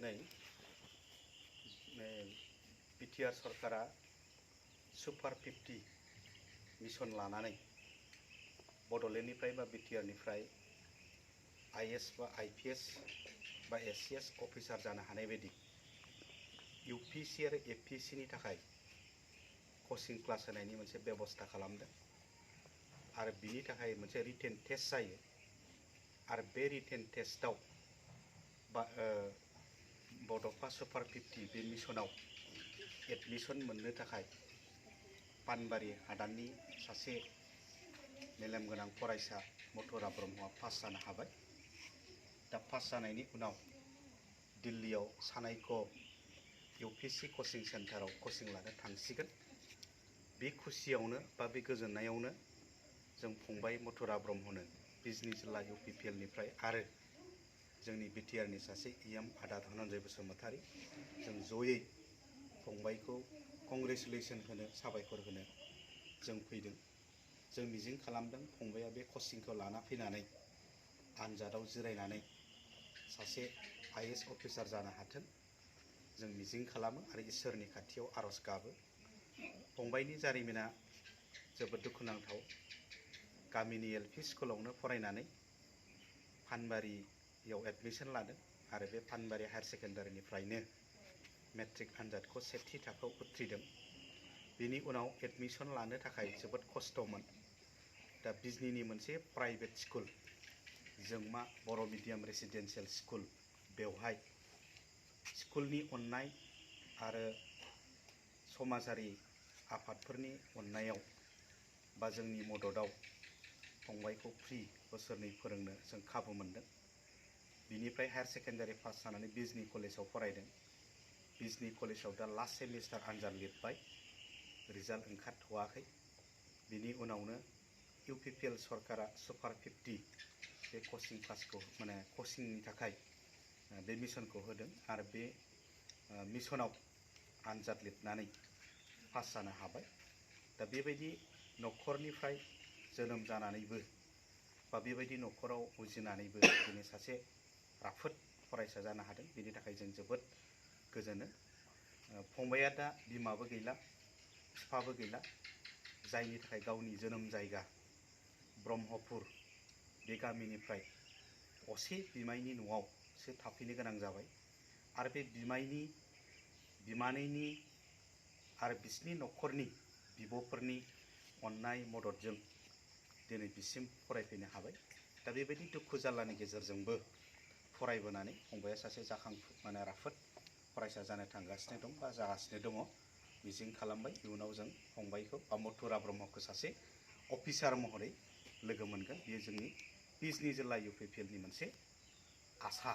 दिनै BTR सरकारा super 50 mission लानानै बड'लेण्डनिफ्राय बा BTR निफ्राय IS बा IPS बा SCS अफिसार जानो हानाय बायदि UPSC आरो APSC नि थाखाय कोचिं क्लास होनायनि मोनसे बेबस्था खालामदों आरो बिनि थाखाय मोनसे रिटेन टेस्ट जायो आरो बे रिटेन टेस्टआव बा बड'फा सुपार 50 बे मिशनाव एडमिशन मोननो थाखाय पानबारि हादाननि सासे मेलेम गोनां फरायसा मथुरा ब्रह्मआ पास जानो हाबाय। दा पास जानायनि उनाव दिल्लीयाव सानायक UPSC कोचिं सेन्टाराव कोचिं लानो थांसिगोन। बे खुसियावनो बा बे गोजोननायावनो जों फंबाय मथुरा ब्रह्मनो बिजनी जिल्ला UPPL निफ्राय आरो जोंनि BTR नि सासे EM आदा धनन्जय बसुमतारी जों जयै फंबायखौ कंग्रेचुलेसन होनो साबायखर होनो जों फैदों। जों मिजिं खालामदों फंबाया बे कोचिंखौ लाना फैनानै आनजादाव जिरायनानै सासे IS अफिसार जानो हाथों जों मिजिं खालामो आरो इसोरनि खाथियाव आरज गाबो। फंबायनि जारिमिना जोबोद दुखुनांथाव। गामिनि LP स्कुलावनो फरायनानै पानबारियाव एडमिशन लादों आरो बे पानबारि हायर सेकेन्डारिनिफ्रायनो मेट्रिक आनजादखौ सेथि थाखोआव उथ्रिदों। बेनि उनाव एडमिशन लानो थाखाय जोबोद खस्थ'मोन। दा बिजनीनि मोनसे प्राइभेट स्कुल जोंमा बर' मिडियाम रेसिडेन्सियेल स्कुल बेवहाय स्कुलनि अननाय आरो समाजारि आफादफोरनि अननायाव बा जोंनि मददाव फंबायखौ फ्रि बोसोरनै फोरोंनो जों खाबु मोनदों। बिनिफ्राय हायर सेकेन्डारि पास जानानै बिजनी कलेजाव फरायदों। बिजनी कलेजाव दा लास्ट सेमिस्टार आनजाद लिरबाय, रिजाल्ट ओंखारथ'वाखै। बिनि उनावनो UPPL सरकारा सुपार 50 बे कोचिं क्लासखौ कोचिंनि थाखाय बे मिशनखौ होदों आरो बे मिशनाव आनजाद लिरनानै पास जानो हाबाय। दा बेबायदि न'खरनिफ्राय जोनोम जानानैबो बा बेबायदि न'खराव उजिनानैबो दिनै सासे राफोद फरायसा जानो हादों। बेनि थाखाय जों जोबोद गोजोनो। फंबाया दा बिमाबो गैला बिफाबो गैला, जायनि थाखाय गावनि जोनोम जायगा ब्रह्मपुर बे गामिनिफ्राय असे बिमायनि न'आवसो थाफैनो गोनां जाबाय आरो बे बिमायनि बिमानैनि आरो बिसिनि न'खरनि बिब'फोरनि अननाय मददजों दिनै बिसिम फरायफैनो हाबाय। दा बेबायदि दुखु जारलानि गेजेरजोंबो फरायबोनानै फंबाया सासे राफोद फरायसा जानो थांगासिनो दं बा जागासिनो दङ। मिजिं खालामबाय इयुनाव जों फंबायखौ बा मथुरा ब्रह्मखौ सासे अफिसार महरै लोगो मोनगोन। बेयो जोंनि बिजनी जिल्ला UPPL नि मोनसे आसा।